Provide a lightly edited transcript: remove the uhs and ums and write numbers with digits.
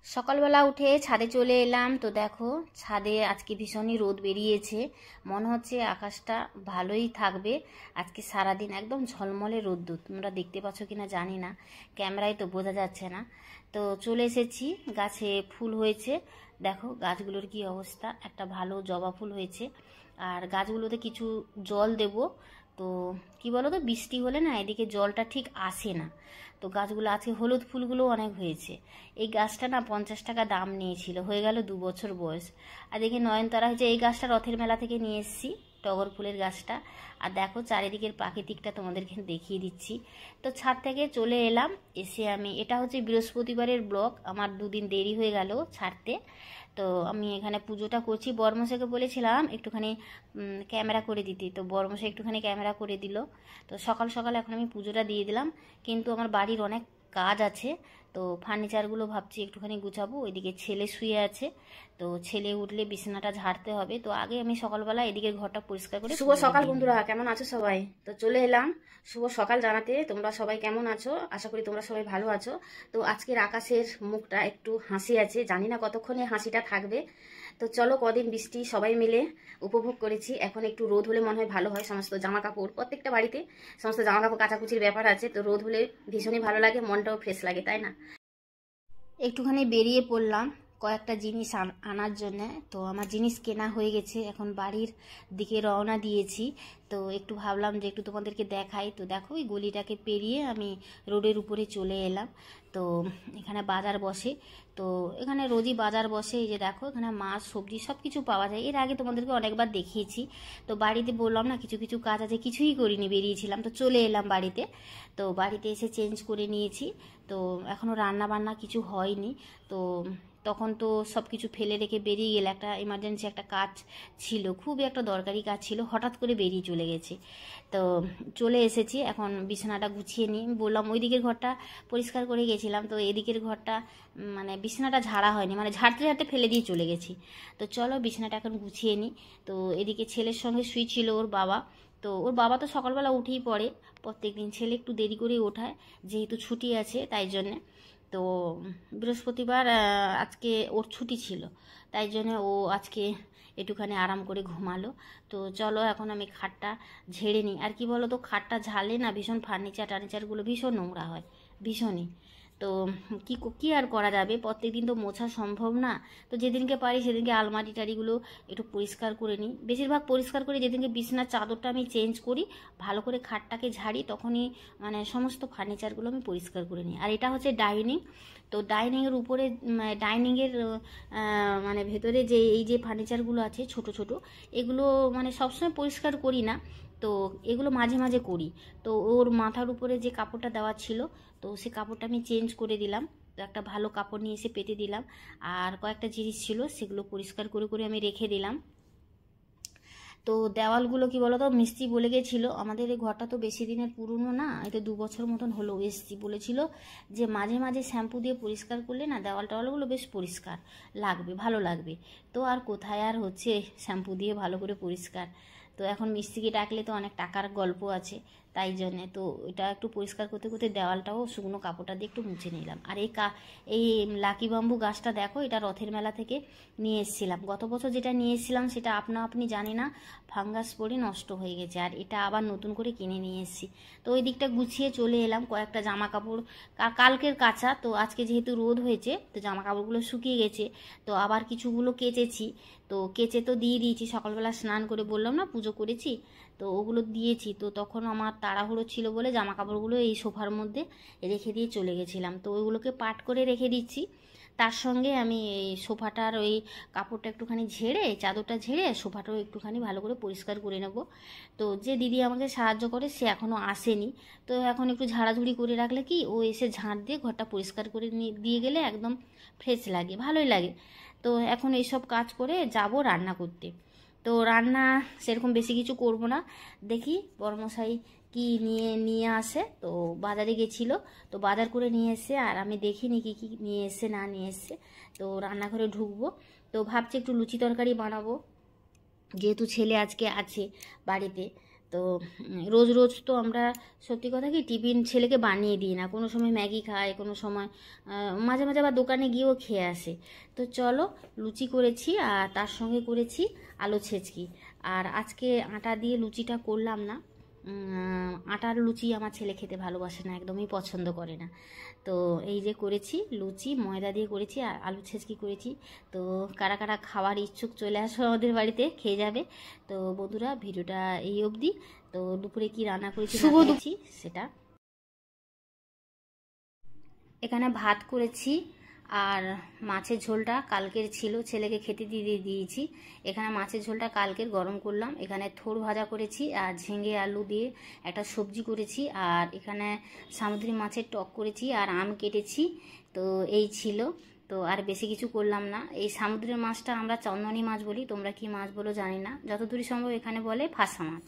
সকালবেলা উঠে ছাদে চলে এলাম। তো দেখো ছাদে আজকে ভীষণই রোদ বেরিয়েছে, মনে হচ্ছে আকাশটা ভালোই থাকবে আজকে সারাদিন। একদম ঝলমলে রোদ্দুর, তোমরা দেখতে পাচ্ছ কিনা জানি না, ক্যামেরায় তো বোঝা যাচ্ছে না। তো চলে এসেছি, গাছে ফুল হয়েছে, দেখো গাছগুলোর কি অবস্থা। একটা ভালো জবা ফুল হয়েছে, আর গাছগুলোতে কিছু জল দেব। তো কি বলো তো, বৃষ্টি হলে না এদিকে জলটা ঠিক আসে না। তো গাছগুলো আজকে হলুদ ফুলগুলো অনেক হয়েছে। এই গাছটা না 50 টাকা দাম নিয়েছিল, হয়ে গেল 2 বছর বয়স। আর দেখে নয়নতারা হয়েছে। এই গাছটা রথের মেলা থেকে নিয়ে এসেছি, টগর ফুলের গাছটা। আর দেখো চারিদিকের প্রাকৃতিকটা তোমাদেরকে দেখিয়ে দিচ্ছি। তো ছাদ থেকে চলে এলাম, এসে আমি, এটা হচ্ছে বৃহস্পতিবারের ব্লগ, আমার 2 দিন দেরি হয়ে গেল ছাড়তে। তো আমি এখানে পুজোটা করছি। বর্মশাইকে বলেছিলাম একটুখানি ক্যামেরা করে দিতে, তো বর্মশাই একটুখানি ক্যামেরা করে দিল। তো সকাল সকাল এখন আমি পুজোটা দিয়ে দিলাম, কিন্তু আমার বাড়ির অনেক কাজ আছে। তো ফার্নিচারগুলো ভাবছি একটুখানি গুছাবো। ওইদিকে ছেলে শুয়ে আছে, তো ছেলে উঠলে বিছানাটা ঝাড়তে হবে। তো আগে আমি সকালবেলা এদিকের ঘরটা পরিষ্কার করে। শুভ সকাল বন্ধুরা, কেমন আছো সবাই? তো চলে এলাম শুভ সকাল জানাতে। তোমরা সবাই কেমন আছো? আশা করি তোমরা সবাই ভালো আছো। তো আজকের আকাশের মুখটা একটু হাসি আছে, জানি না কতক্ষণে হাসিটা থাকবে। তো চলো, কদিন বৃষ্টি সবাই মিলে উপভোগ করেছি, এখন একটু রোদ হলে মনে হয় ভালো হয়। সমস্ত জামা কাপড়, প্রত্যেকটা বাড়িতে সমস্ত জামা কাপড় কাচাকুচির ব্যাপার আছে, তো রোদ হলে ভীষণই ভালো লাগে, মনটাও ফ্রেশ লাগে, তাই না? একটুখানি বেরিয়ে পড়লাম কয়েকটা জিনিস আনার জন্যে। তো আমার জিনিস কেনা হয়ে গেছে, এখন বাড়ির দিকে রওনা দিয়েছি। তো একটু ভাবলাম যে একটু তোমাদেরকে দেখাই। তো দেখো এই গলিটাকে পেরিয়ে আমি রোডের উপরে চলে এলাম। তো এখানে বাজার বসে, তো এখানে রোজই বাজার বসে। এই যে দেখো এখানে মাছ সবজি সব কিছু পাওয়া যায়, এর আগে তোমাদেরকে অনেকবার দেখিয়েছি। তো বাড়িতে বললাম না কিছু কিছু কাজ আছে, কিছুই করিনি, বেরিয়েছিলাম। তো চলে এলাম বাড়িতে। তো বাড়িতে এসে চেঞ্জ করে নিয়েছি। তো এখনও রান্না বান্না কিছু হয়নি। তো তখন তো সব কিছু ফেলে রেখে বেরিয়ে গেলে, একটা এমার্জেন্সি একটা কাজ ছিল, খুবই একটা দরকারি কাজ ছিল, হঠাৎ করে বেরিয়ে চলে গেছি। তো চলে এসেছি, এখন বিছানাটা গুছিয়ে নিই। বললাম ওই দিকের ঘরটা পরিষ্কার করে গেছিলাম, তো এদিকের ঘরটা মানে বিছানাটা ঝাড়া হয়নি, মানে ঝাড়তে ঝাড়তে ফেলে দিয়ে চলে গেছি। তো চলো বিছানাটা এখন গুছিয়ে নিই। তো এদিকে ছেলের সঙ্গে শুয়েছিল ওর বাবা। তো ওর বাবা তো সকালবেলা উঠেই পড়ে প্রত্যেক দিন, ছেলে একটু দেরি করেই ওঠায়, যেহেতু ছুটি আছে তাই জন্যে। তো বৃহস্পতিবার আজকে ওর ছুটি ছিল, তাই জন্য ও আজকে একটুখানি আরাম করে ঘুমালো। তো চলো এখন আমি খাটটা ঝেড়ে নিই। আর কি বলো তো, খাটটা ঝাড়লে না ভীষণ টার্নিচারগুলো ভীষণ নোংরা হয়, ভীষণই। তো কি আর করা যাবে, প্রত্যেকদিন তো মোছা সম্ভব না। তো যেদিনকে পারি সেদিনকে আলমারি টারিগুলো একটু পরিষ্কার করে নিই। বেশিরভাগ পরিষ্কার করে যেদিনকে বিছানার চাদরটা আমি চেঞ্জ করি, ভালো করে খাটটাকে ঝাড়ি, তখনই মানে সমস্ত ফার্নিচারগুলো আমি পরিষ্কার করে নিই। আর এটা হচ্ছে ডাইনিং। তো ডাইনিংয়ের উপরে, ডাইনিংয়ের মানে ভেতরে যে এই যে ফার্নিচারগুলো আছে ছোট ছোট, এগুলো মানে সবসময় পরিষ্কার করি না, তো এগুলো মাঝে মাঝে করি। তো ওর মাথার উপরে যে কাপড়টা দেওয়া ছিল, তো সে কাপড়টা আমি চেঞ্জ করে দিলাম। তো একটা ভালো কাপড় নিয়ে এসে পেতে দিলাম। আর কয়েকটা জিনিস ছিল সেগুলো পরিষ্কার করে করে আমি রেখে দিলাম। তো দেওয়ালগুলো কি বলতো, মিস্ত্রি বলে গেছিলো, আমাদের এই ঘরটা তো বেশি দিনের পুরনো না, এতে 2 বছর মতন হলো এসছি, বলেছিল যে মাঝে মাঝে শ্যাম্পু দিয়ে পরিষ্কার করলে না দেওয়াল টাওয়ালগুলো বেশ পরিষ্কার লাগবে, ভালো লাগবে। তো আর কোথায় আর হচ্ছে শ্যাম্পু দিয়ে ভালো করে পরিষ্কার। তো এখন মিস্ত্রিকে ডাকলে তো অনেক টাকার গল্প আছে, তাই জন্যে তো এটা একটু পরিষ্কার করতে করতে দেওয়ালটাও শুকনো কাপড়টা দিয়ে একটু মুছে নিলাম। আর এই লাকি বাম্বু গাছটা দেখো, এটা রথের মেলা থেকে নিয়ে এসেছিলাম। গত বছর যেটা নিয়ে এসেছিলাম সেটা আপনি জানি না ফাঙ্গাস পড়ে নষ্ট হয়ে গেছে, আর এটা আবার নতুন করে কিনে নিয়ে এসেছি। তো ওই দিকটা গুছিয়ে চলে এলাম। কয়েকটা জামা কাপড় কালকের কাচা, তো আজকে যেহেতু রোদ হয়েছে তো জামা কাপড়গুলো শুকিয়ে গেছে। তো আবার কিছুগুলো কেচেছি, তো কেচে তো দিয়ে দিয়েছি। সকালবেলা স্নান করে বললাম না পুজো করেছি, তো ওগুলো দিয়েছি। তো তখন আমার তাড়াহুড়ো ছিল বলে জামা কাপড়গুলো এই সোফার মধ্যে রেখে দিয়ে চলে গেছিলাম, তো ওইগুলোকে পাট করে রেখে দিচ্ছি। তার সঙ্গে আমি এই সোফাটার ওই কাপড়টা একটুখানি ঝেড়ে, চাদরটা ঝেড়ে সোফাটাও একটুখানি ভালো করে পরিষ্কার করে নেব। তো যে দিদি আমাকে সাহায্য করে সে এখনও আসেনি, তো এখন একটু ঝাড়াঝুড়ি করে রাখলে কি ও এসে ঝাঁট দিয়ে ঘরটা পরিষ্কার করে দিয়ে গেলে একদম ফ্রেশ লাগে, ভালোই লাগে। তো এখন এইসব কাজ করে যাব রান্না করতে। তো রান্না সেরকম বেশি কিছু করব না, দেখি বড়মশাই কি নিয়ে আসে। তো বাজারে গেছিলো, তো বাজার করে নিয়ে এসে, আর আমি দেখিনি কি কি নিয়ে এসে না নিয়ে এসে। তো রান্নাঘরে ঢুকবো। তো ভাবছি একটু লুচি তরকারি বানাবো, যেহেতু ছেলে আজকে আছে বাড়িতে। তো রোজ রোজ তো আমরা সত্যি কথা কি টিফিন ছেলেকে বানিয়ে দিই না, কোনো সময় ম্যাগি খায়, কোনো সময় মাঝে মাঝে আবার দোকানে গিয়েও খেয়ে আসে। তো চলো লুচি করেছি আর তার সঙ্গে করেছি আলু ছেচকি। আর আজকে আটা দিয়ে লুচিটা করলাম না, আটার লুচি আমার ছেলে খেতে ভালোবাসে না, একদমই পছন্দ করে না। তো এই যে করেছি লুচি, ময়দা দিয়ে করেছি আর আলু ছেচকি করেছি। তো কারা কারা খাওয়ার ইচ্ছুক চলে আসো আমাদের বাড়িতে, খেয়ে যাবে। তো বন্ধুরা ভিডিওটা এই অবধি। তো দুপুরে কি রান্না করেছি শুভ দিচ্ছি সেটা। এখানে ভাত করেছি আর মাছের ঝোলটা কালকের ছিল, ছেলেকে খেতে দিয়ে দিয়েছি। এখানে মাছের ঝোলটা কালকের গরম করলাম। এখানে থোড় ভাজা করেছি আর ঝিঙে আলু দিয়ে একটা সবজি করেছি। আর এখানে সামুদ্রিক মাছের টক করেছি আর আম কেটেছি। তো এই ছিল। তো আর বেশি কিছু করলাম না। এই সামুদ্রিক মাছটা আমরা চন্দনী মাছ বলি, তোমরা কি মাছ বলো জানি না, যতদূর সম্ভব এখানে বলে ফাঁসা মাছ।